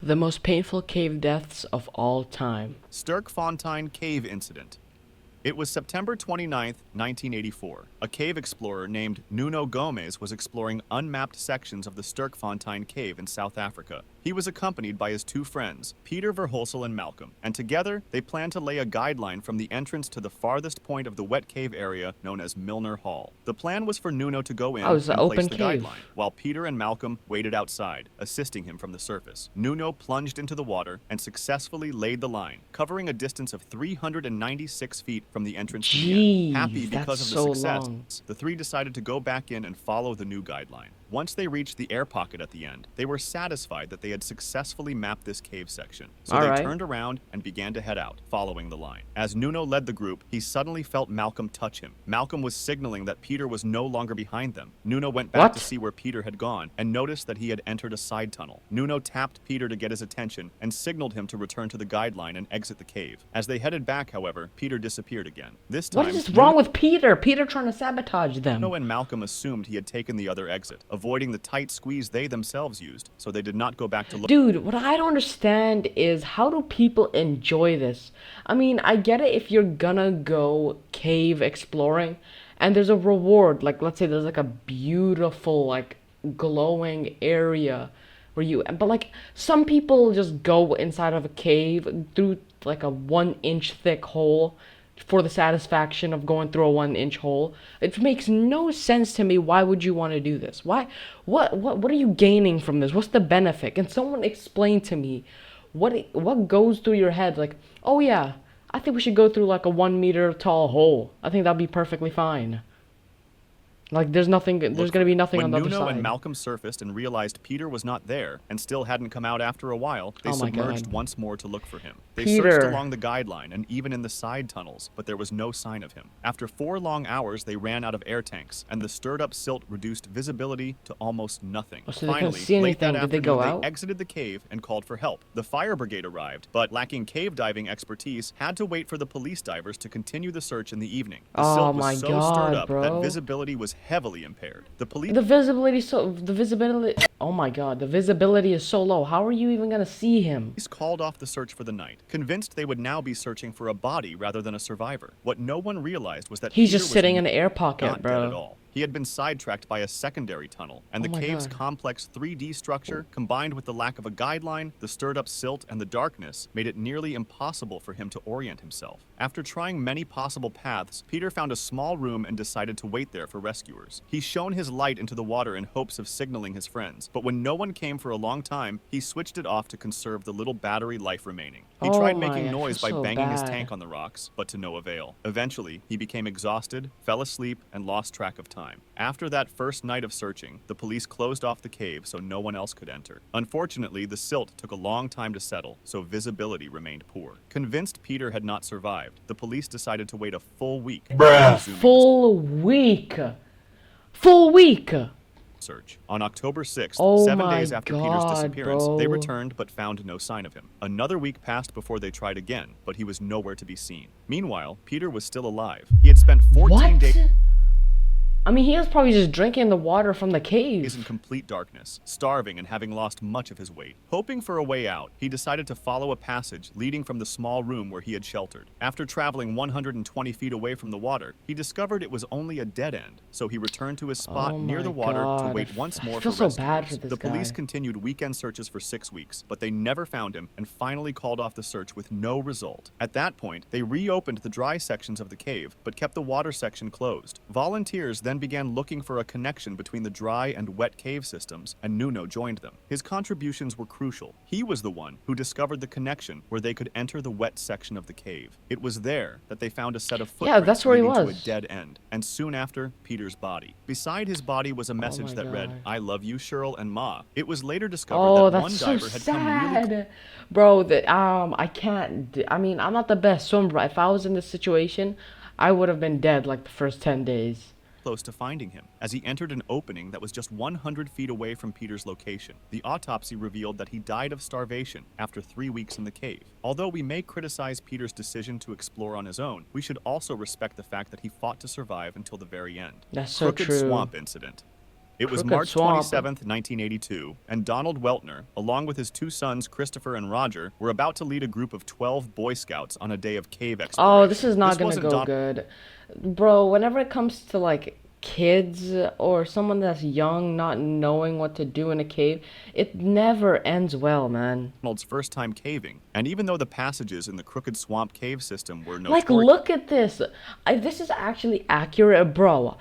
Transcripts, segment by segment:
The most painful cave deaths of all time. Sterkfontein Cave Incident. It was September 29th, 1984. A cave explorer named Nuno Gomes was exploring unmapped sections of the Sterkfontein Cave in South Africa. He was accompanied by his two friends, Peter Verhulsel and Malcolm, and together they planned to lay a guideline from the entrance to the farthest point of the wet cave area known as Milner Hall. The plan was for Nuno to go in Oh, it's and an place open the cave. guideline, while Peter and Malcolm waited outside, assisting him from the surface. Nuno plunged into the water and successfully laid the line, covering a distance of 396 feet from the entrance to the end. Happy Jeez, because that's of the so success, long. the three decided to go back in and follow the new guideline. Once they reached the air pocket at the end, they were satisfied that they had successfully mapped this cave section. So All they right. turned around and began to head out, following the line. As Nuno led the group, he suddenly felt Malcolm touch him. Malcolm was signaling that Peter was no longer behind them. Nuno went back What? to see where Peter had gone and noticed that he had entered a side tunnel. Nuno tapped Peter to get his attention and signaled him to return to the guideline and exit the cave. As they headed back, however, Peter disappeared again. This time, What is wrong with Peter? Peter trying to sabotage them. Nuno and Malcolm assumed he had taken the other exit, avoiding the tight squeeze they themselves used, so they did not go back to look. Dude, what I don't understand is how do people enjoy this? I mean, I get it if you're gonna go cave exploring and there's a reward, like let's say there's like a beautiful, like glowing area where you, but like some people just go inside of a cave through like a 1 inch thick hole for the satisfaction of going through a 1 inch hole. It makes no sense to me. Why would you want to do this? Why? What are you gaining from this? What's the benefit? Can someone explain to me what goes through your head? Like, oh yeah, I think we should go through like a 1 meter tall hole. I think that'd be perfectly fine. Like, there's nothing. There's gonna be nothing on When the other Nuno side. and Malcolm surfaced and realized Peter was not there and still hadn't come out after a while, they Oh my submerged God. once more to look for him. They Peter. searched along the guideline and even in the side tunnels, but there was no sign of him. After 4 long hours, they ran out of air tanks, and the stirred-up silt reduced visibility to almost nothing. Oh, so they couldn't Finally, see late that anything. Did they go afternoon, out? they exited the cave and called for help. The fire brigade arrived, but lacking cave diving expertise, had to wait for the police divers to continue the search in the evening. The Oh silt my was so God, stirred up bro. that visibility was heavily impaired. The police The visibility. Oh my God, the visibility is so low. How are you even gonna see him? Police called off the search for the night, convinced they would now be searching for a body rather than a survivor. What no one realized was that He's Peter just was sitting in an air pocket, not dead at bro. all. He had been sidetracked by a secondary tunnel, and the Oh my cave's God. complex 3D structure, combined with the lack of a guideline, the stirred-up silt, and the darkness, made it nearly impossible for him to orient himself. After trying many possible paths, Peter found a small room and decided to wait there for rescuers. He shone his light into the water in hopes of signaling his friends, but when no one came for a long time, he switched it off to conserve the little battery life remaining. He Oh tried my, making I noise by feel so banging his bad. tank on the rocks, but to no avail. Eventually, he became exhausted, fell asleep, and lost track of time. After that first night of searching, the police closed off the cave so no one else could enter. Unfortunately, the silt took a long time to settle, so visibility remained poor. Convinced Peter had not survived, the police decided to wait a full week. A full week. Full week. Search. On October 6th, Oh 7 my days after Peter's God, disappearance, they bro. returned but found no sign of him. Another week passed before they tried again, but he was nowhere to be seen. Meanwhile, Peter was still alive. He had spent 14 What? days I mean, he was probably just drinking the water from the cave. in complete darkness, starving and having lost much of his weight. Hoping for a way out, he decided to follow a passage leading from the small room where he had sheltered. After traveling 120 feet away from the water, he discovered it was only a dead end, so he returned to his spot Oh near my the water to God. wait once I more feel for so bad rescuers. for this The police guy. continued weekend searches for 6 weeks, but they never found him and finally called off the search with no result. At that point, they reopened the dry sections of the cave, but kept the water section closed. Volunteers then began looking for a connection between the dry and wet cave systems, and Nuno joined them. His contributions were crucial. He was the one who discovered the connection where they could enter the wet section of the cave. It was there that they found a set of footprints that's where he leading to a was. dead end, and soon after, Peter's body. Beside his body was a message my that read, God. "I love you, Cheryl and Ma." It was later discovered Oh, that one that's so diver had come really sad, bro. I can't. I mean, I'm not the best swimmer. If I was in this situation, I would have been dead like the first 10 days. close to finding him, as he entered an opening that was just 100 feet away from Peter's location. The autopsy revealed that he died of starvation after 3 weeks in the cave. Although we may criticize Peter's decision to explore on his own, we should also respect the fact that he fought to survive until the very end. That's so Crooked true. Swamp Incident. It was Crooked March Swamp. 27th, 1982, and Donald Weltner, along with his two sons Christopher and Roger, were about to lead a group of 12 Boy Scouts on a day of cave Oh, this exploration. is not This gonna wasn't go Donald. good. Bro, whenever it comes to like kids or someone that's young not knowing what to do in a cave, it never ends well, man. Donald's first time caving, and even though the passages in the Crooked Swamp cave system were Like, notorious, look at this. This is actually accurate, bro.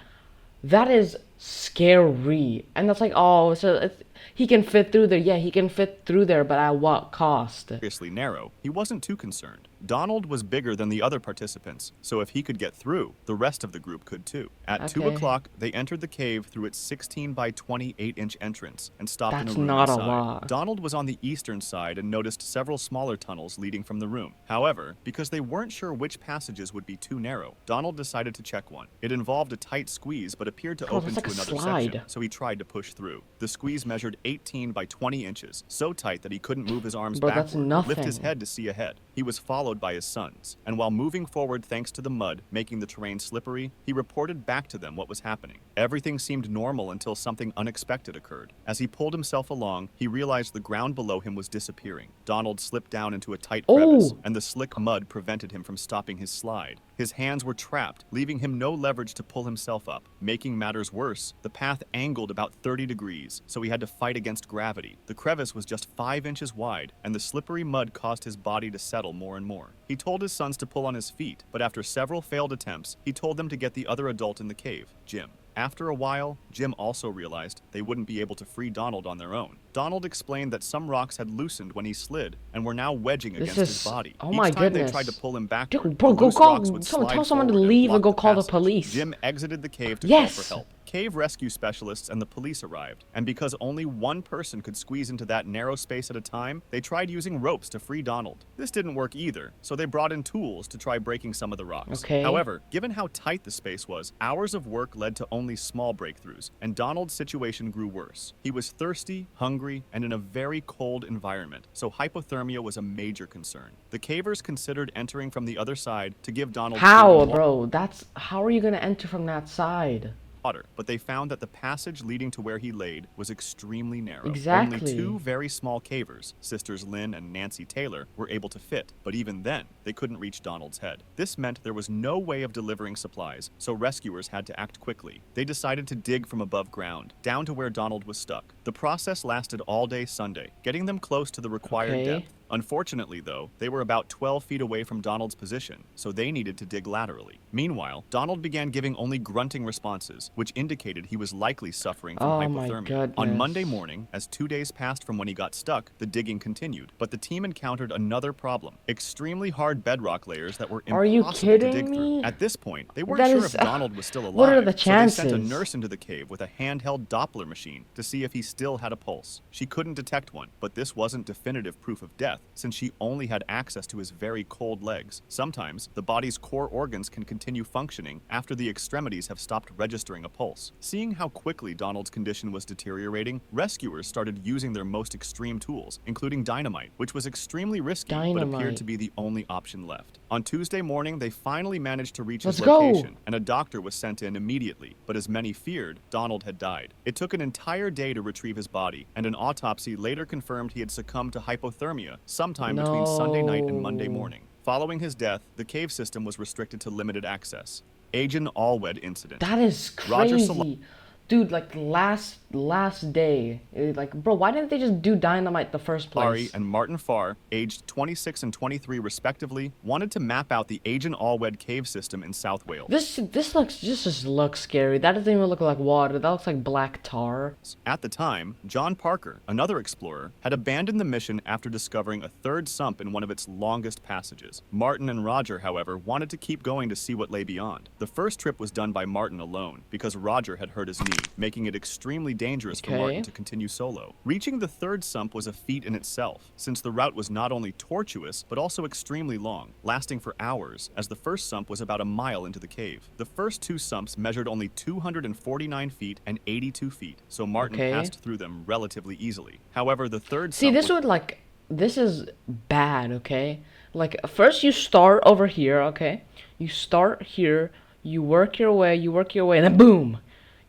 That is scary. And that's like, oh, so he can fit through there. Yeah, he can fit through there, but at what cost? seriously narrow, he wasn't too concerned. Donald was bigger than the other participants, so if he could get through, the rest of the group could too. At 2 Okay. o'clock, they entered the cave through its 16 by 28-inch entrance and stopped in a That's room not a inside. lot. Donald was on the eastern side and noticed several smaller tunnels leading from the room. However, because they weren't sure which passages would be too narrow, Donald decided to check one. It involved a tight squeeze but appeared to Bro, open that's to like a another slide. section, so he tried to push through. The squeeze measured 18 by 20 inches, so tight that he couldn't move his arms Bro, that's backward or lift his nothing. head to see ahead. He was followed by his sons, and while moving forward thanks to the mud making the terrain slippery, he reported back to them what was happening. Everything seemed normal until something unexpected occurred. As he pulled himself along, he realized the ground below him was disappearing. Donald slipped down into a tight crevice, Oh, and the slick mud prevented him from stopping his slide. His hands were trapped, leaving him no leverage to pull himself up. Making matters worse, the path angled about 30 degrees, so he had to fight against gravity. The crevice was just 5 inches wide, and the slippery mud caused his body to settle more and more. He told his sons to pull on his feet, but after several failed attempts, he told them to get the other adult in the cave, Jim. After a while, Jim also realized they wouldn't be able to free Donald on their own. Donald explained that some rocks had loosened when he slid and were now wedging this against his is. body. Oh Each my time they goodness. tried to pull him backward, Dude, bro, the go loose rocks call. would Someone slide tell someone to forward and leave and block go the call the passage. police. Jim exited the cave to call for Yes. help. Cave rescue specialists and the police arrived, and because only one person could squeeze into that narrow space at a time, they tried using ropes to free Donald. This didn't work either, so they brought in tools to try breaking some of the rocks. Okay. However, given how tight the space was, hours of work led to only small breakthroughs, and Donald's situation grew worse. He was thirsty, hungry, and in a very cold environment, so hypothermia was a major concern. The cavers considered entering from the other side to give Donald food How, and bro? That's how are you gonna enter from that side? water, but they found that the passage leading to where he laid was extremely narrow. Exactly. Only two very small cavers, sisters Lynn and Nancy Taylor, were able to fit, but even then, they couldn't reach Donald's head. This meant there was no way of delivering supplies, so rescuers had to act quickly. They decided to dig from above ground, down to where Donald was stuck. The process lasted all day Sunday, getting them close to the required Okay. depth. Unfortunately, though, they were about 12 feet away from Donald's position, so they needed to dig laterally. Meanwhile, Donald began giving only grunting responses, which indicated he was likely suffering from Oh my hypothermia. On Monday goodness. morning, as 2 days passed from when he got stuck, the digging continued, but the team encountered another problem: extremely hard bedrock layers that were Are you impossible to dig kidding through. me? At this point, they weren't That sure is. if Donald was still alive, What are the so they sent a chances? nurse into the cave with a handheld Doppler machine to see if he still had a pulse. She couldn't detect one, but this wasn't definitive proof of death, since she only had access to his very cold legs. Sometimes, the body's core organs can continue functioning after the extremities have stopped registering a pulse. Seeing how quickly Donald's condition was deteriorating, rescuers started using their most extreme tools, including dynamite, which was extremely risky but appeared Dynamite. to be the only option left. On Tuesday morning, they finally managed to reach Let's his go. location, and a doctor was sent in immediately, but as many feared, Donald had died. It took an entire day to retrieve his body, and an autopsy later confirmed he had succumbed to hypothermia sometime between Sunday night and Monday No. morning. Following his death, the cave system was restricted to limited access. Agent Allwed incident. That is Roger crazy. Dude, like last day. Like, bro, why didn't they just do dynamite the first Solari place? and Martin Farr, aged 26 and 23 respectively, wanted to map out the Agent Allwed cave system in South Wales. This looks just looks scary. That doesn't even look like water. That looks like black tar. At the time, John Parker, another explorer, had abandoned the mission after discovering a third sump in one of its longest passages. Martin and Roger, however, wanted to keep going to see what lay beyond. The first trip was done by Martin alone, because Roger had hurt his knee, making it extremely dangerous for Okay. Martin to continue solo. Reaching the third sump was a feat in itself, since the route was not only tortuous, but also extremely long, lasting for hours, as the first sump was about a mile into the cave. The first two sumps measured only 249 feet and 82 feet, so Martin Okay. passed through them relatively easily. However, the third See, sump this was would like this is bad, okay? Like first you start over here, okay? You start here, you work your way, and then boom.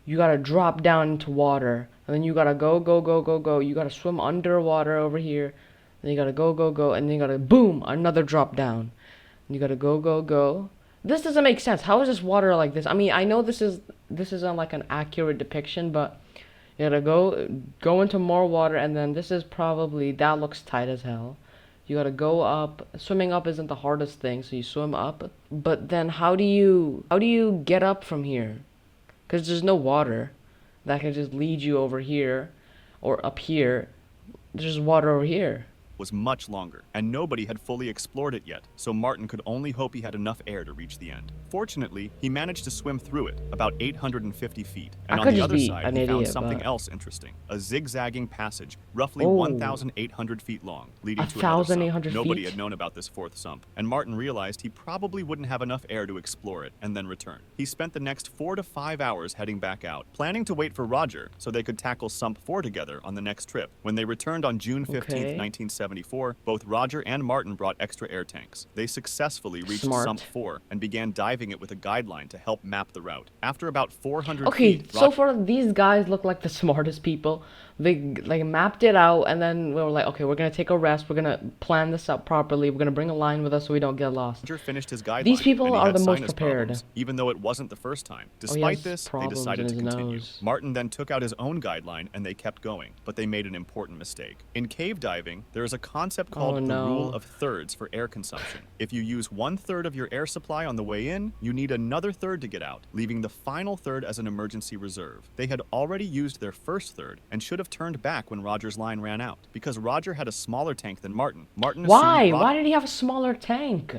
you gotta drop down into water, and then you gotta go. You gotta swim underwater over here, then you gotta go, and then you gotta boom, another drop down. And you gotta go. This doesn't make sense. How is this water like this? I mean, I know this isn't like an accurate depiction, but you gotta go into more water, and then this is probably that looks tight as hell. You gotta go up. Swimming up isn't the hardest thing, so you swim up. But then how do you get up from here? Because there's no water that can just lead you over here or up here. There's just water over here. Was much longer, and nobody had fully explored it yet, so Martin could only hope he had enough air to reach the end. Fortunately, he managed to swim through it, about 850 feet, and I on could the just other be side an he found idiot, something but else interesting, a zigzagging passage, roughly oh, 1,800 feet long, leading to another sump. 1,800 Nobody feet. had known about this fourth sump, and Martin realized he probably wouldn't have enough air to explore it and then return. He spent the next 4 to 5 hours heading back out, planning to wait for Roger so they could tackle Sump 4 together on the next trip. When they returned on June 15th, Okay. 1974, both Roger and Martin brought extra air tanks. They successfully reached Smart. Sump 4 and began diving it with a guideline to help map the route. After about 400 Okay, feet, so far these guys look like the smartest people. They like mapped it out, and then we were like, okay, we're gonna take a rest. We're gonna plan this out properly. We're gonna bring a line with us so we don't get lost. Roger finished his guideline. These people and he are had the most sinus prepared. problems, even though it wasn't the first time. Oh, he Despite has this, they problems decided to in his continue. nose. Martin then took out his own guideline and they kept going, but they made an important mistake. In cave diving, there is a concept called Oh, the no. rule of thirds for air consumption. If you use 1/3 of your air supply on the way in, you need another third to get out, leaving the final third as an emergency reserve. They had already used their first third and should have turned back when Roger's line ran out, because Roger had a smaller tank than Martin. Martin Why? assumed Why did he have a smaller tank?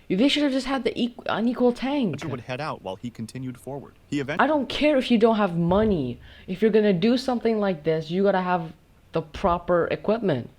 They should have just had the unequal tank. Roger would head out while he continued forward. He I eventually don't care if you don't have money. If you're gonna do something like this, you gotta have the proper equipment.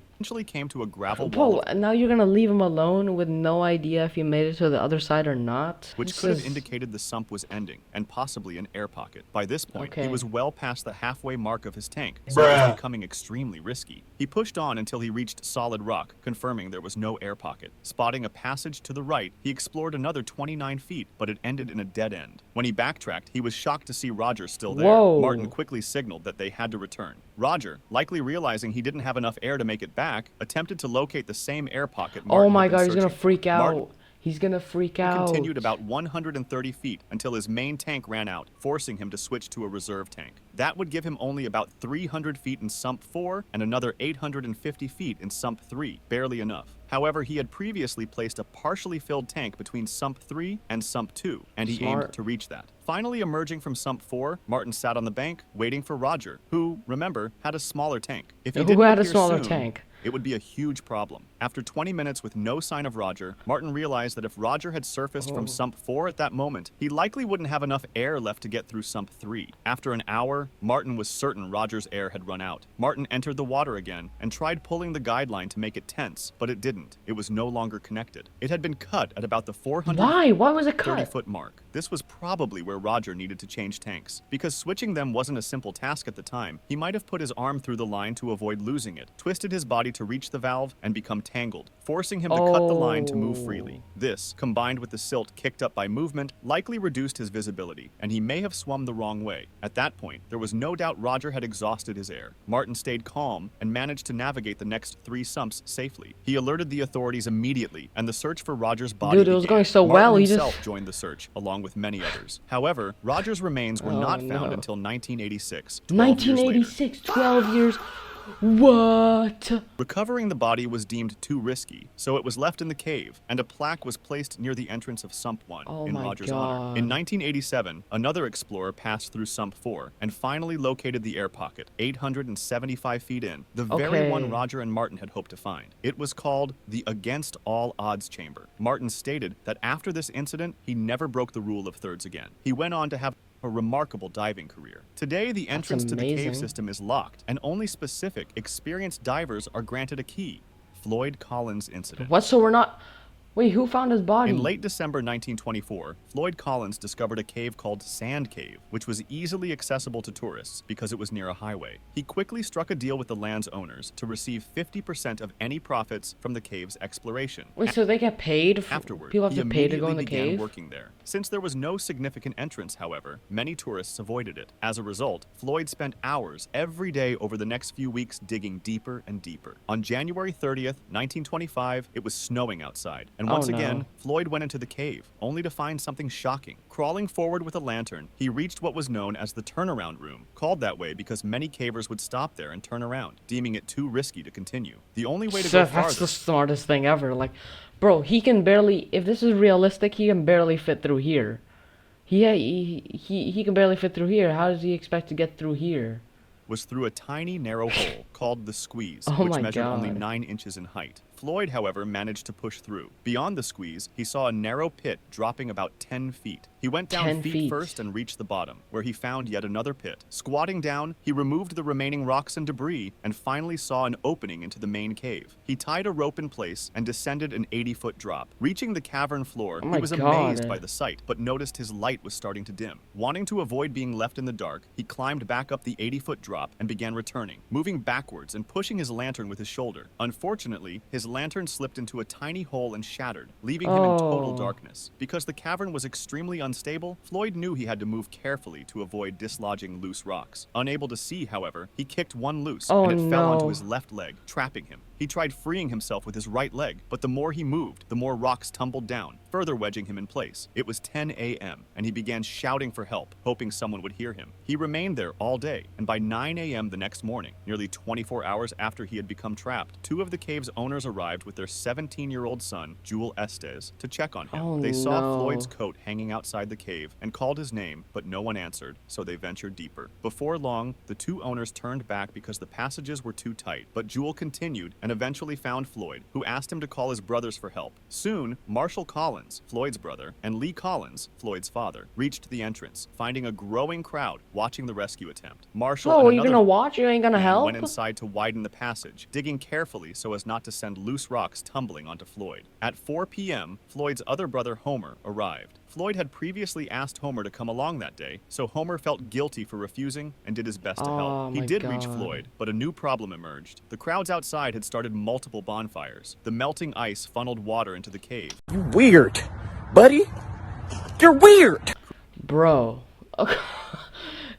came to a gravel wall Bro, and now you're gonna leave him alone with no idea if you made it to the other side or not? which This could have is- indicated the sump was ending, and possibly an air pocket. By this point, he Okay. was well past the halfway mark of his tank, so it was becoming extremely risky. He pushed on until he reached solid rock, confirming there was no air pocket. Spotting a passage to the right, he explored another 29 feet, but it ended in a dead end. When he backtracked, he was shocked to see Roger still there. Whoa. Martin quickly signaled that they had to return. Roger, likely realizing he didn't have enough air to make it back, attempted to locate the same air pocket Martin Oh my had been god, he's gonna searching for. freak Martin out. He's gonna freak out. continued about 130 feet until his main tank ran out, forcing him to switch to a reserve tank. That would give him only about 300 feet in Sump 4 and another 850 feet in Sump 3, barely enough. However, he had previously placed a partially filled tank between Sump 3 and Sump 2, and he aimed Smart. to reach that. Finally emerging from Sump 4, Martin sat on the bank, waiting for Roger, who, remember, had a smaller tank. If he Who didn't had a appear smaller soon, tank? it would be a huge problem. After 20 minutes with no sign of Roger, Martin realized that if Roger had surfaced from Sump 4 at that moment, he likely wouldn't have enough air left to get through Sump 3. After an hour, Martin was certain Roger's air had run out. Martin entered the water again and tried pulling the guideline to make it tense, but it didn't. It was no longer connected. It had been cut at about the 400 Why? Why was it cut? 30-foot mark. This was probably where Roger needed to change tanks. Because switching them wasn't a simple task at the time, he might have put his arm through the line to avoid losing it, twisted his body to reach the valve, and become tangled, forcing him to cut the line to move freely. This, combined with the silt kicked up by movement, likely reduced his visibility, and he may have swum the wrong way. At that point, there was no doubt Roger had exhausted his air. Martin stayed calm and managed to navigate the next 3 sumps safely. He alerted the authorities immediately, and the search for Roger's body Dude, it was began. going so Martin well, he just- himself joined the search, along with many others. However, Roger's remains were not found no. until 1986, 12 years later. 1986, 12 years. What? Recovering the body was deemed too risky, so it was left in the cave, and a plaque was placed near the entrance of Sump 1 Oh in my Roger's honor. God. In 1987, another explorer passed through Sump 4 and finally located the air pocket, 875 feet in, the very one Okay. Roger and Martin had hoped to find. It was called the Against All Odds Chamber. Martin stated that after this incident, he never broke the rule of thirds again. He went on to have a remarkable diving career. Today, the entrance to the cave amazing. system is locked, and only specific, experienced divers are granted a key. Floyd Collins incident. What? So we're not. Wait, who found his In body? late December 1924, Floyd Collins discovered a cave called Sand Cave, which was easily accessible to tourists because it was near a highway. He quickly struck a deal with the land's owners to receive 50% of any profits from the cave's exploration. Wait, so they get paid? Afterward, People have he to pay to go immediately in the began cave? working there. Since there was no significant entrance, however, many tourists avoided it. As a result, Floyd spent hours every day over the next few weeks digging deeper and deeper. On January 30th, 1925, it was snowing outside, and Oh once no. again, Floyd went into the cave, only to find something shocking. Crawling forward with a lantern, he reached what was known as the turnaround room, called that way because many cavers would stop there and turn around, deeming it too risky to continue. The only way to go That's farther. the smartest thing ever. Like, bro, he can barely. If this is realistic, he can barely fit through here. He can barely fit through here. How does he expect to get through here? Was through a tiny narrow hole called the squeeze, Oh which my measured only God. 9 inches in height. Floyd, however, managed to push through. Beyond the squeeze, he saw a narrow pit dropping about 10 feet. He went down 10 feet feet. first and reached the bottom, where he found yet another pit. Squatting down, he removed the remaining rocks and debris and finally saw an opening into the main cave. He tied a rope in place and descended an 80-foot drop. Reaching the cavern floor, Oh he my was God. amazed by the sight, but noticed his light was starting to dim. Wanting to avoid being left in the dark, he climbed back up the 80-foot drop and began returning, moving backwards and pushing his lantern with his shoulder. Unfortunately, his lantern slipped into a tiny hole and shattered, leaving him in total Oh. darkness. Because the cavern was extremely unstable, Floyd knew he had to move carefully to avoid dislodging loose rocks. Unable to see, however, he kicked one loose, Oh, and it fell onto no. his left leg, trapping him. He tried freeing himself with his right leg, but the more he moved, the more rocks tumbled down, further wedging him in place. It was 10 a.m., and he began shouting for help, hoping someone would hear him. He remained there all day, and by 9 a.m. the next morning, nearly 24 hours after he had become trapped, 2 of the cave's owners arrived with their 17-year-old son, Jewel Estes, to check on him. Oh, They saw no. Floyd's coat hanging outside the cave and called his name, but no one answered, so they ventured deeper. Before long, the 2 owners turned back because the passages were too tight, but Jewel continued and eventually found Floyd, who asked him to call his brothers for help. Soon, Marshall Collins, Floyd's brother, and Lee Collins, Floyd's father, reached the entrance, finding a growing crowd watching the rescue attempt. Marshall Oh, and you're another gonna watch? You ain't gonna man help? went inside to widen the passage, digging carefully so as not to send loose rocks tumbling onto Floyd. At 4 p.m., Floyd's other brother Homer arrived. Floyd had previously asked Homer to come along that day, so Homer felt guilty for refusing and did his best to Oh help. He my did reach God. Floyd, but a new problem emerged. The crowds outside had started multiple bonfires. The melting ice funneled water into the cave. You weird, buddy. You're weird. Bro.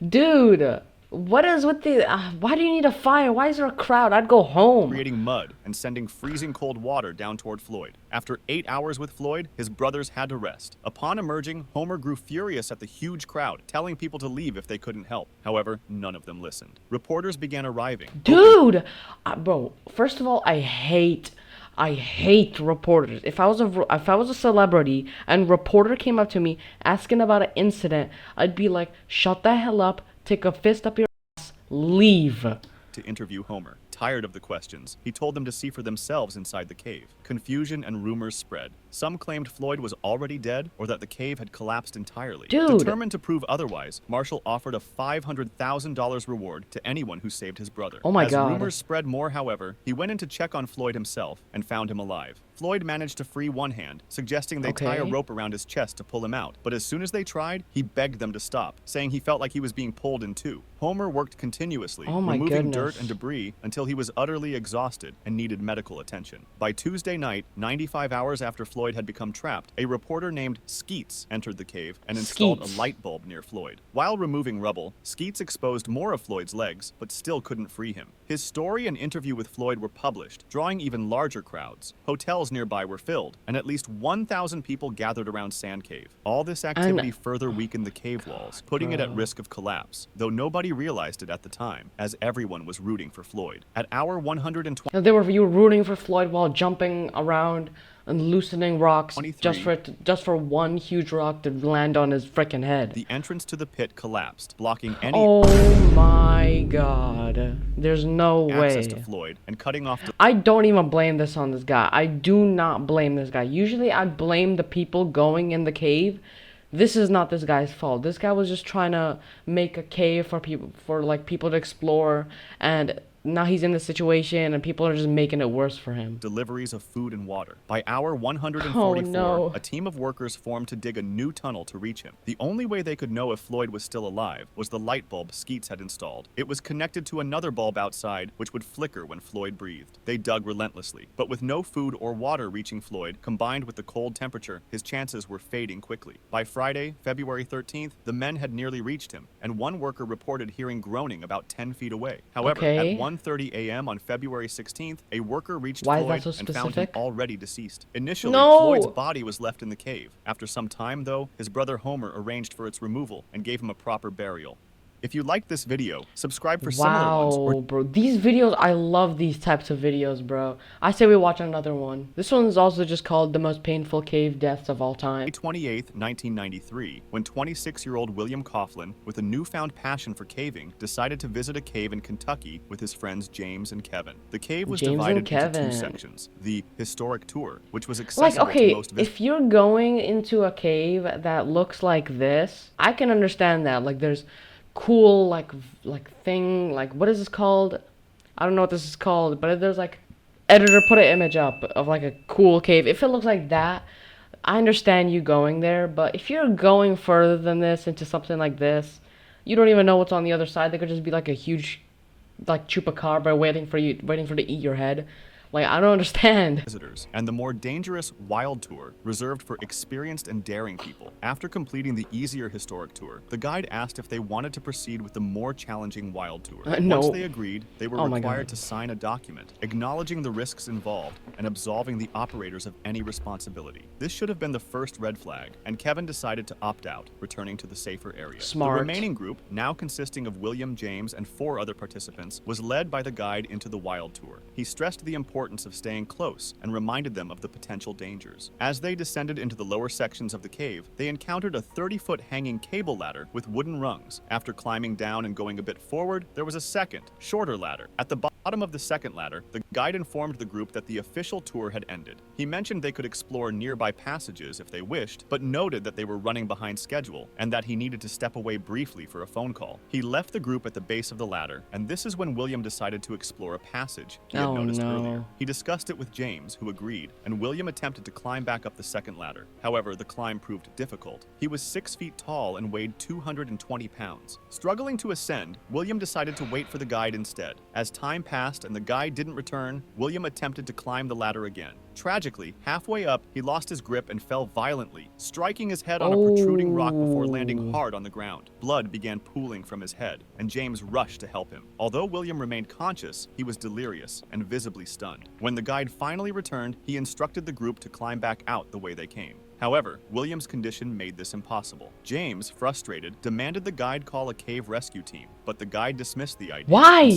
Dude. What is with the... why do you need a fire? Why is there a crowd? I'd go home. Creating mud and sending freezing cold water down toward Floyd. After 8 hours with Floyd, his brothers had to rest. Upon emerging, Homer grew furious at the huge crowd, telling people to leave if they couldn't help. However, none of them listened. Reporters began arriving. Dude! Bro, first of all, I hate reporters. If I was a celebrity and a reporter came up to me asking about an incident, I'd be like, shut the hell up, take a fist up your ass, leave. To interview Homer. Tired of the questions, he told them to see for themselves inside the cave. Confusion and rumors spread. Some claimed Floyd was already dead or that the cave had collapsed entirely. Dude. Determined to prove otherwise, Marshall offered a $500,000 reward to anyone who saved his brother. Oh my As God. rumors spread more, however, he went in to check on Floyd himself and found him alive. Floyd managed to free one hand, suggesting they tie a Okay. rope around his chest to pull him out. But as soon as they tried, he begged them to stop, saying he felt like he was being pulled in two. Homer worked continuously, Oh my removing goodness. dirt and debris until he was utterly exhausted and needed medical attention. By Tuesday night, 95 hours after Floyd had become trapped, a reporter named Skeets entered the cave and installed Skeets. a light bulb near Floyd. While removing rubble, Skeets exposed more of Floyd's legs, but still couldn't free him. His story and interview with Floyd were published, drawing even larger crowds. Hotels nearby were filled, and at least 1,000 people gathered around Sand Cave. All this activity further weakened the cave walls, putting it at risk of collapse, though nobody realized it at the time, as everyone was rooting for Floyd. At hour 120, You were rooting for Floyd while jumping around and loosening rocks 23. just for one huge rock to land on his freaking head. the entrance to the pit collapsed, blocking any Oh my God. There's no access way. to Floyd and cutting off I don't even blame this on this guy. I do not blame this guy. Usually I'd blame the people going in the cave. This is not this guy's fault. This guy was just trying to make a cave for people to explore, and now he's in this situation and people are just making it worse for him. Deliveries of food and water. By hour Oh 144, no. a team of workers formed to dig a new tunnel to reach him. The only way they could know if Floyd was still alive was the light bulb Skeets had installed. It was connected to another bulb outside, which would flicker when Floyd breathed. They dug relentlessly, but with no food or water reaching Floyd, combined with the cold temperature, his chances were fading quickly. By Friday, February 13th, the men had nearly reached him, and one worker reported hearing groaning about 10 feet away. However, Okay. at 1:30 a.m. on February 16th, a worker reached Why is Floyd that so and found him specific? already deceased. Initially, No! Floyd's body was left in the cave. After some time, though, his brother Homer arranged for its removal and gave him a proper burial. If you liked this video, subscribe for similar ones or Wow, bro. These videos, I love these types of videos, bro. I say we watch another one. This one is also just called The Most Painful Cave Deaths of All Time. May 28, 1993, when 26-year-old William Coughlin, with a newfound passion for caving, decided to visit a cave in Kentucky with his friends James and Kevin. The cave was James and divided into Kevin. two sections. The historic tour, which was Like, accessible to okay, most visitors. if you're going into a cave that looks like this, I can understand that. Like, there's cool, like, what is this called? I don't know what this is called, but there's like, editor, put an image up of like a cool cave. If it looks like that, I understand you going there, but if you're going further than this into something like this, you don't even know what's on the other side. There could just be like a huge, like, chupacabra waiting for to eat your head. Like, I don't understand. And the more dangerous Wild Tour, reserved for experienced and daring people. After completing the easier historic tour, the guide asked if they wanted to proceed with the more challenging Wild Tour. No. Once they agreed, they were Oh my required God. to sign a document acknowledging the risks involved and absolving the operators of any responsibility. This should have been the first red flag, and Kevin decided to opt out, returning to the safer area. Smart. The remaining group, now consisting of William, James, and 4 other participants, was led by the guide into the Wild Tour. He stressed the importance of staying close and reminded them of the potential dangers. As they descended into the lower sections of the cave, they encountered a 30-foot hanging cable ladder with wooden rungs. After climbing down and going a bit forward, there was a second, shorter ladder. At the bottom of the second ladder, the guide informed the group that the official tour had ended. He mentioned they could explore nearby passages if they wished, but noted that they were running behind schedule and that he needed to step away briefly for a phone call. He left the group at the base of the ladder, and this is when William decided to explore a passage he had Oh, noticed no. earlier. He discussed it with James, who agreed, and William attempted to climb back up the second ladder. However, the climb proved difficult. He was 6 feet tall and weighed 220 pounds. Struggling to ascend, William decided to wait for the guide instead. As time passed and the guide didn't return, William attempted to climb the ladder again. Tragically, halfway up, he lost his grip and fell violently, striking his head on a protruding rock before landing Oh. hard on the ground. Blood began pooling from his head, and James rushed to help him. Although William remained conscious, he was delirious and visibly stunned. When the guide finally returned, he instructed the group to climb back out the way they came. However, William's condition made this impossible. James, frustrated, demanded the guide call a cave rescue team, but the guide dismissed the idea. Why?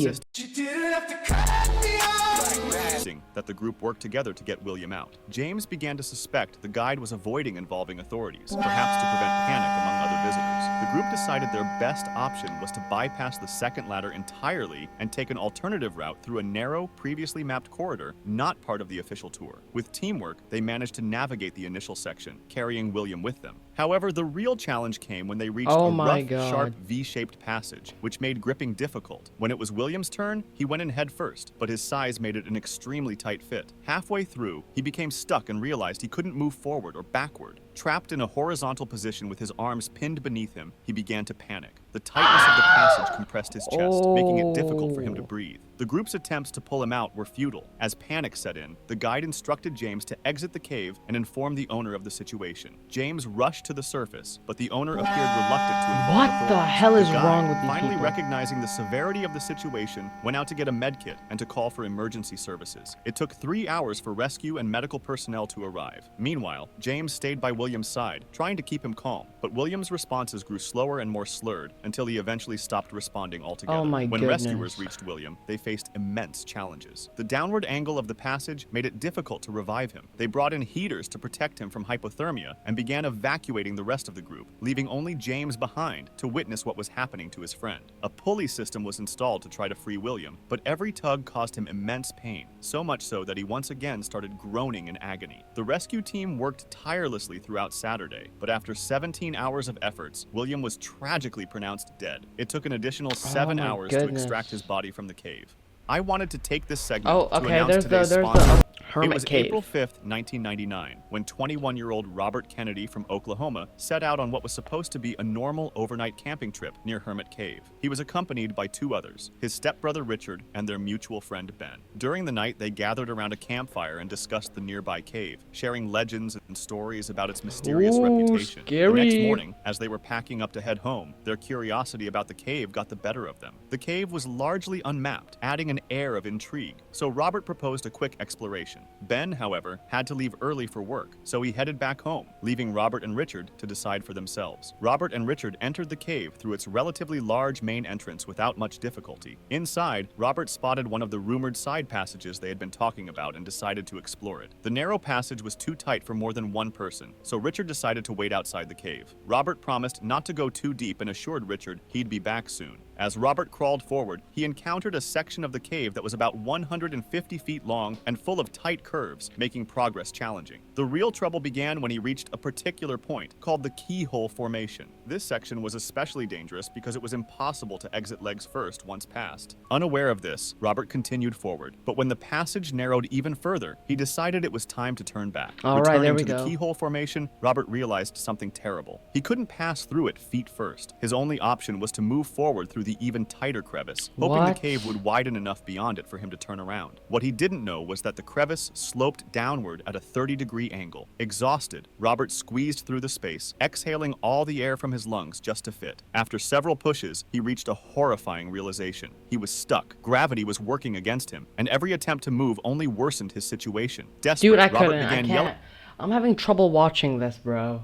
Insisting that the group work together to get William out. James began to suspect the guide was avoiding involving authorities, perhaps to prevent panic among other visitors. The group decided their best option was to bypass the second ladder entirely and take an alternative route through a narrow, previously mapped corridor, not part of the official tour. With teamwork, they managed to navigate the initial section, carrying William with them. However, the real challenge came when they reached Oh a my rough, God. sharp V-shaped passage, which made gripping difficult. When it was William's turn, he went in head first, but his size made it an extremely tight fit. Halfway through, he became stuck and realized he couldn't move forward or backward. Trapped in a horizontal position with his arms pinned beneath him, he began to panic. The tightness of the passage compressed his chest, making it difficult for him to breathe. The group's attempts to pull him out were futile. As panic set in, the guide instructed James to exit the cave and inform the owner of the situation. James rushed to the surface, but the owner appeared reluctant to involve What authorities. the hell is The guide, wrong with these finally people? recognizing the severity of the situation, went out to get a medkit and to call for emergency services. It took 3 hours for rescue and medical personnel to arrive. Meanwhile, James stayed by William's side, trying to keep him calm, but William's responses grew slower and more slurred until he eventually stopped responding altogether. Oh my When goodness. rescuers reached William, they faced immense challenges. The downward angle of the passage made it difficult to revive him. They brought in heaters to protect him from hypothermia and began evacuating the rest of the group, leaving only James behind to witness what was happening to his friend. A pulley system was installed to try to free William, but every tug caused him immense pain, so much so that he once again started groaning in agony. The rescue team worked tirelessly throughout Saturday, but after 17 hours of efforts, William was tragically pronounced dead. It took an additional 7 my hours to goodness. extract his body from the cave. I wanted to take this segment Oh, to okay. announce There's today's the sponsor. It hermit was cave. April 5th, 1999, when 21-year-old Robert Kennedy from Oklahoma set out on what was supposed to be a normal overnight camping trip near Hermit Cave. He was accompanied by two others, his stepbrother Richard and their mutual friend Ben. During the night, they gathered around a campfire and discussed the nearby cave, sharing legends and stories about its mysterious Ooh, reputation. The next scary. morning, as they were packing up to head home, their curiosity about the cave got the better of them. The cave was largely unmapped, adding an air of intrigue, so Robert proposed a quick exploration. Ben, however, had to leave early for work, so he headed back home, leaving Robert and Richard to decide for themselves. Robert and Richard entered the cave through its relatively large main entrance without much difficulty. Inside, Robert spotted one of the rumored side passages they had been talking about and decided to explore it. The narrow passage was too tight for more than one person, so Richard decided to wait outside the cave. Robert promised not to go too deep and assured Richard he'd be back soon. As Robert crawled forward, he encountered a section of the cave that was about 150 feet long and full of tight curves, making progress challenging. The real trouble began when he reached a particular point, called the Keyhole Formation. This section was especially dangerous because it was impossible to exit legs first once passed. Unaware of this, Robert continued forward, but when the passage narrowed even further, he decided it was time to turn back. All right, there we Returning to the go. Keyhole Formation, Robert realized something terrible. He couldn't pass through it feet first. His only option was to move forward through the even tighter crevice, hoping the What? cave would widen enough beyond it for him to turn around. What he didn't know was that the crevice sloped downward at a 30-degree angle. Exhausted, Robert squeezed through the space, exhaling all the air from his lungs just to fit. After several pushes, he reached a horrifying realization. He was stuck. Gravity was working against him, and every attempt to move only worsened his situation. Desperate, Dude, I Robert couldn't. I began can't. yelling. I'm having trouble watching this, bro.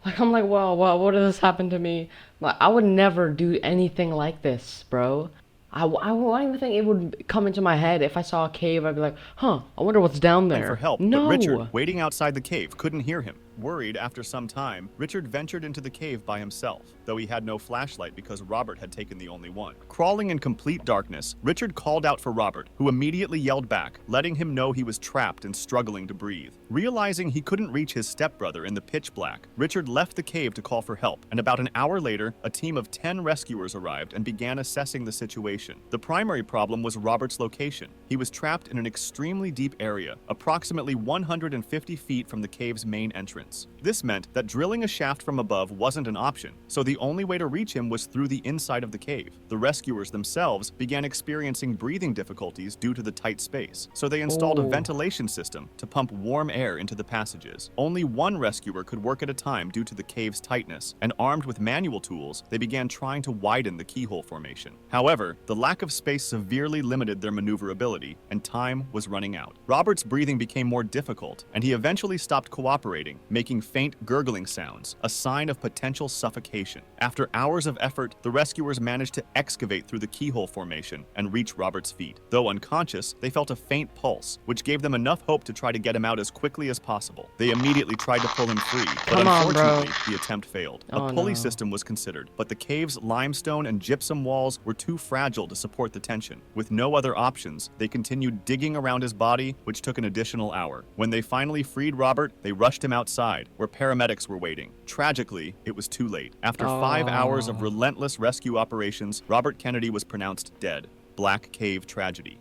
Like, I'm like, whoa, what did this happen to me? Like, I would never do anything like this, bro. I wouldn't even think it would come into my head if I saw a cave. I'd be like, huh, I wonder what's down there. For help, No. but Richard, waiting outside the cave, couldn't hear him. Worried after some time, Richard ventured into the cave by himself, though he had no flashlight because Robert had taken the only one. Crawling in complete darkness, Richard called out for Robert, who immediately yelled back, letting him know he was trapped and struggling to breathe. Realizing he couldn't reach his stepbrother in the pitch black, Richard left the cave to call for help, and about an hour later, a team of 10 rescuers arrived and began assessing the situation. The primary problem was Robert's location. He was trapped in an extremely deep area, approximately 150 feet from the cave's main entrance. This meant that drilling a shaft from above wasn't an option, so the only way to reach him was through the inside of the cave. The rescuers themselves began experiencing breathing difficulties due to the tight space, so they installed a Oh. ventilation system to pump warm air into the passages. Only one rescuer could work at a time due to the cave's tightness, and armed with manual tools, they began trying to widen the keyhole formation. However, the lack of space severely limited their maneuverability, and time was running out. Robert's breathing became more difficult, and he eventually stopped cooperating, making faint gurgling sounds, a sign of potential suffocation. After hours of effort, the rescuers managed to excavate through the keyhole formation and reach Robert's feet. Though unconscious, they felt a faint pulse, which gave them enough hope to try to get him out as quickly as possible. They immediately tried to pull him free, but Come on, bro. unfortunately, the attempt failed. Oh, A pulley no. system was considered, but the cave's limestone and gypsum walls were too fragile to support the tension. With no other options, they continued digging around his body, which took an additional hour. When they finally freed Robert, they rushed him outside, where paramedics were waiting. Tragically, it was too late. After 5 hours of relentless rescue operations, Robert Kennedy was pronounced dead. Black Cave Tragedy.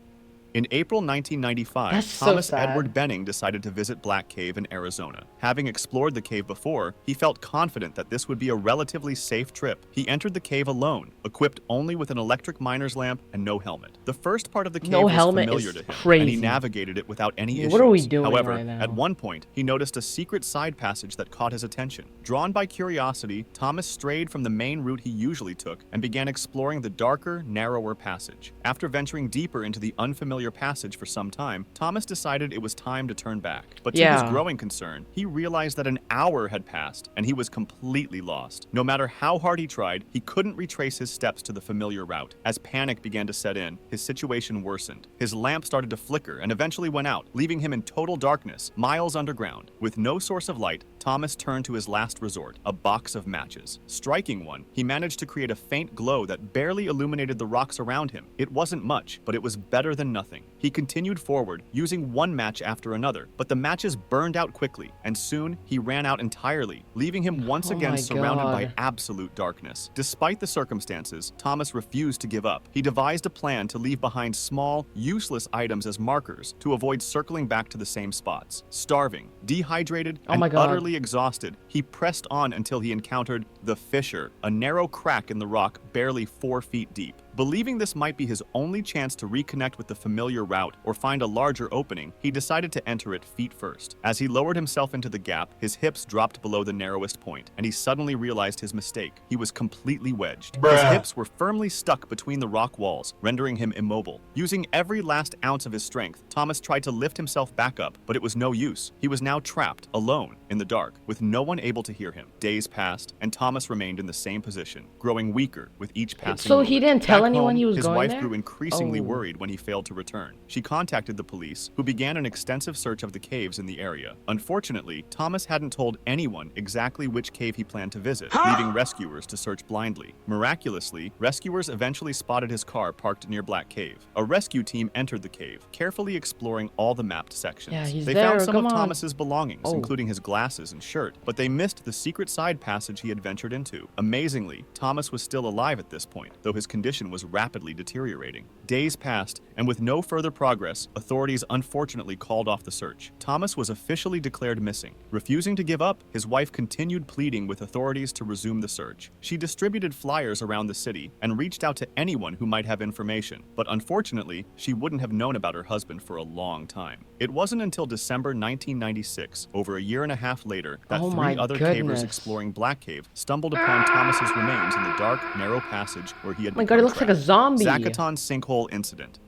In April 1995, That's so Thomas sad. Edward Benning decided to visit Black Cave in Arizona. Having explored the cave before, he felt confident that this would be a relatively safe trip. He entered the cave alone, equipped only with an electric miner's lamp and no helmet. The first part of the cave No was helmet familiar is to him, and crazy. he navigated it without any issues. What are we doing However, right now? at one point, he noticed a secret side passage that caught his attention. Drawn by curiosity, Thomas strayed from the main route he usually took and began exploring the darker, narrower passage. After venturing deeper into the unfamiliar passage for some time, Thomas decided it was time to turn back. But to his Yeah. growing concern, he realized that an hour had passed and he was completely lost. No matter how hard he tried, he couldn't retrace his steps to the familiar route. As panic began to set in, his situation worsened. His lamp started to flicker and eventually went out, leaving him in total darkness, miles underground. With no source of light, Thomas turned to his last resort, a box of matches. Striking one, he managed to create a faint glow that barely illuminated the rocks around him. It wasn't much, but it was better than nothing. He continued forward, using one match after another, but the matches burned out quickly, and soon he ran out entirely, leaving him once Oh again my surrounded by God. absolute darkness. Despite the circumstances, Thomas refused to give up. He devised a plan to leave behind small, useless items as markers to avoid circling back to the same spots. Starving, dehydrated, Oh and my God. utterly exhausted, he pressed on until he encountered the fissure, a narrow crack in the rock barely 4 feet deep. Believing this might be his only chance to reconnect with the familiar route or find a larger opening, he decided to enter it feet first. As he lowered himself into the gap, his hips dropped below the narrowest point, and he suddenly realized his mistake. He was completely wedged. His hips were firmly stuck between the rock walls, rendering him immobile. Using every last ounce of his strength, Thomas tried to lift himself back up, but it was no use. He was now trapped, alone, in the dark, with no one able to hear him. Days passed, and Thomas remained in the same position, growing weaker with each passing So moment. he didn't tell Back anyone home, he was his going wife there? grew increasingly Oh. worried when he failed to return. She contacted the police, who began an extensive search of the caves in the area. Unfortunately, Thomas hadn't told anyone exactly which cave he planned to visit, leaving rescuers to search blindly. Miraculously, rescuers eventually spotted his car parked near Black Cave. A rescue team entered the cave, carefully exploring all the mapped sections. Yeah, he's They there, found some come of on. Thomas's belongings, Oh. including his glasses and shirt, but they missed the secret side passage he had ventured into. Amazingly, Thomas was still alive at this point, though his condition was rapidly deteriorating. Days passed, and with no further progress, authorities unfortunately called off the search. Thomas was officially declared missing. Refusing to give up, his wife continued pleading with authorities to resume the search. She distributed flyers around the city and reached out to anyone who might have information, but unfortunately, she wouldn't have known about her husband for a long time. It wasn't until December 1996, over a year and a half later, that Oh 3 my other goodness. cavers exploring Black Cave stumbled upon Thomas's remains in the dark, narrow passage where he had Oh my God, it become looks like a trapped. zombie. Zacaton Sinkhole Incident.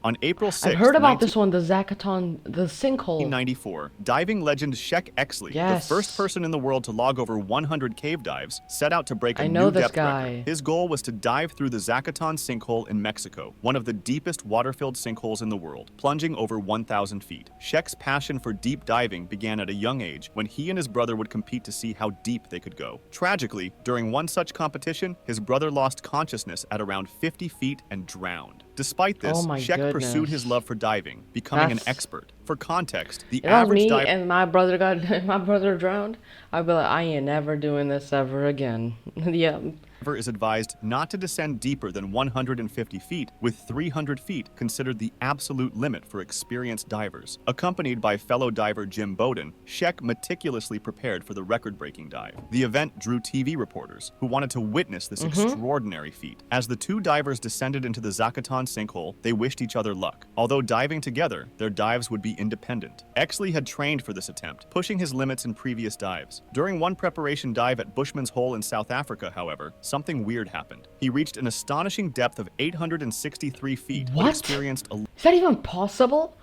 On April 6, I've heard about this one, the Zacaton, the sinkhole. 1994, diving legend Shek Exley, Yes. the first person in the world to log over 100 cave dives, set out to break a I know new this depth guy. record. His goal was to dive through the Zacaton Sinkhole in Mexico, one of the deepest water-filled sinkholes in the world, plunging over 1,000 feet. Shek's passion for deep diving began at a young age when he and his brother would compete to see how deep they could go. Tragically, during one such competition, his brother lost consciousness at around 50 feet and drowned. Despite this, Oh my Shek pursued goodness. his love for diving, becoming an That's- expert. For context, the If that was average me diver and my brother got my brother drowned, I'd be like, I ain't never doing this ever again. Yeah. is advised not to descend deeper than 150 feet, with 300 feet considered the absolute limit for experienced divers. Accompanied by fellow diver Jim Bowden, Shek meticulously prepared for the record-breaking dive. The event drew TV reporters who wanted to witness this extraordinary feat. As the two divers descended into the Zacaton sinkhole, they wished each other luck. Although diving together, their dives would be independent. Exley had trained for this attempt, pushing his limits in previous dives. During one preparation dive at Bushman's Hole in South Africa, however, something weird happened. He reached an astonishing depth of 863 feet, but What? experienced Is that even possible?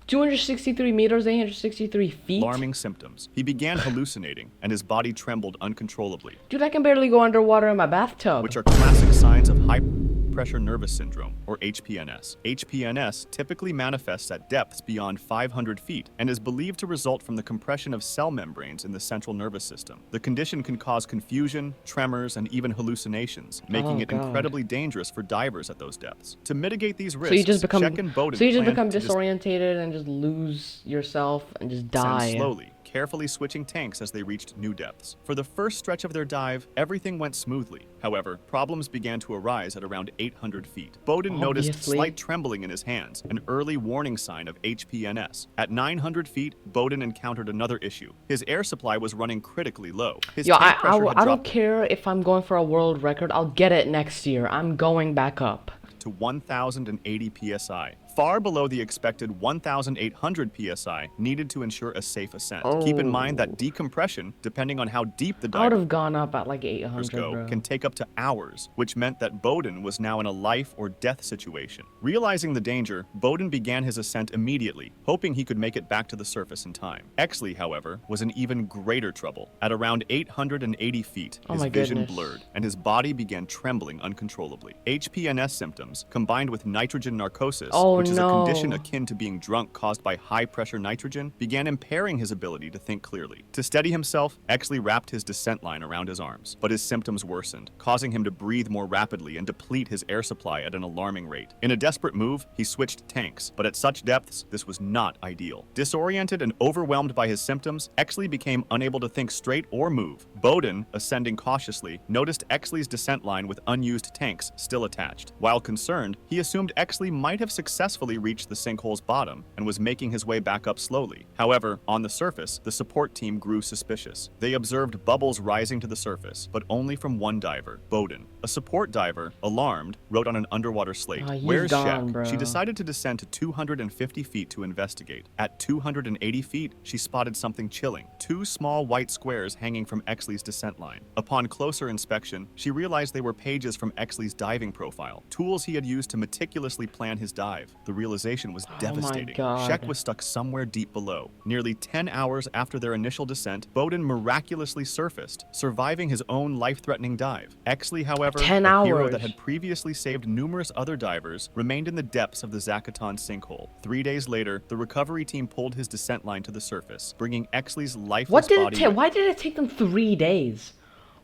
263 meters, 863 feet? alarming symptoms. He began hallucinating, and his body trembled uncontrollably, Dude, I can barely go underwater in my bathtub. which are classic signs of high-pressure nervous syndrome, or HPNS. HPNS typically manifests at depths beyond 500 feet and is believed to result from the compression of cell membranes in the central nervous system. The condition can cause confusion, tremors, and even hallucinations, making Oh, it God. incredibly dangerous for divers at those depths. To mitigate these risks, So you just become Shek and Bowden so you just planned become to disorientated and just lose yourself and just die. descend slowly, carefully switching tanks as they reached new depths. For the first stretch of their dive, everything went smoothly. However, problems began to arise at around 800 feet. Bowden noticed Obviously. slight trembling in his hands, an early warning sign of HPNS. At 900 feet, Bowden encountered another issue. His air supply was running critically low. His Yo, tank pressure had I don't dropped care if I'm going for a world record. I'll get it next year. I'm going back up. to 1,080 psi, far below the expected 1,800 psi needed to ensure a safe ascent. Keep in mind that decompression, depending on how deep the I would dive have gone up at like 800, go, bro. can take up to hours, which meant that Bowden was now in a life or death situation. Realizing the danger, Bowden began his ascent immediately, hoping he could make it back to the surface in time. Exley, however, was in even greater trouble. At around 880 feet, Oh his my vision goodness. blurred, and his body began trembling uncontrollably. HPNS symptoms, combined with nitrogen narcosis, Oh which which is a condition no. akin to being drunk caused by high-pressure nitrogen, began impairing his ability to think clearly. To steady himself, Exley wrapped his descent line around his arms, but his symptoms worsened, causing him to breathe more rapidly and deplete his air supply at an alarming rate. In a desperate move, he switched tanks, but at such depths, this was not ideal. Disoriented and overwhelmed by his symptoms, Exley became unable to think straight or move. Bowden, ascending cautiously, noticed Exley's descent line with unused tanks still attached. While concerned, he assumed Exley might have successfully reached the sinkhole's bottom and was making his way back up slowly. However, on the surface, the support team grew suspicious. They observed bubbles rising to the surface, but only from one diver, Bowden. A support diver, alarmed, wrote on an underwater slate, Oh, he's "Where's gone, Shek?" bro. She decided to descend to 250 feet to investigate. At 280 feet, she spotted something chilling: two small white squares hanging from Exley's descent line. Upon closer inspection, she realized they were pages from Exley's diving profile, tools he had used to meticulously plan his dive. The realization was devastating. God. Shek was stuck somewhere deep below. Nearly 10 hours after their initial descent, Bowden miraculously surfaced, surviving his own life-threatening dive. Exley, however, 10 a hero hours. that had previously saved numerous other divers, remained in the depths of the Zacaton sinkhole. 3 days later, the recovery team pulled his descent line to the surface, bringing Exley's lifeless What did it body take? Why did it take them 3 days?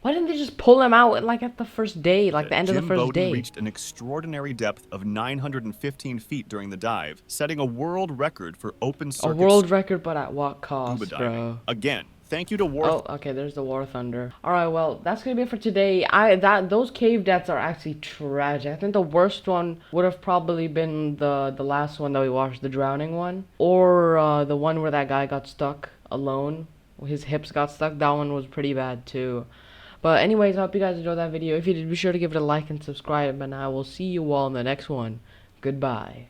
Why didn't they just pull him out like at the first day, like the end of the Jim first Bowden day? reached an extraordinary depth of 915 feet during the dive, setting a world record for open A circuit world record, but at what scuba cost, diving. bro? Again, thank you to War. Oh, okay, there's the War Thunder. Alright, well, that's gonna be it for today. Those cave deaths are actually tragic. I think the worst one would have probably been the last one that we watched, the drowning one. Or the one where that guy got stuck alone. His hips got stuck. That one was pretty bad too. But anyways, I hope you guys enjoyed that video. If you did, be sure to give it a like and subscribe, and I will see you all in the next one. Goodbye.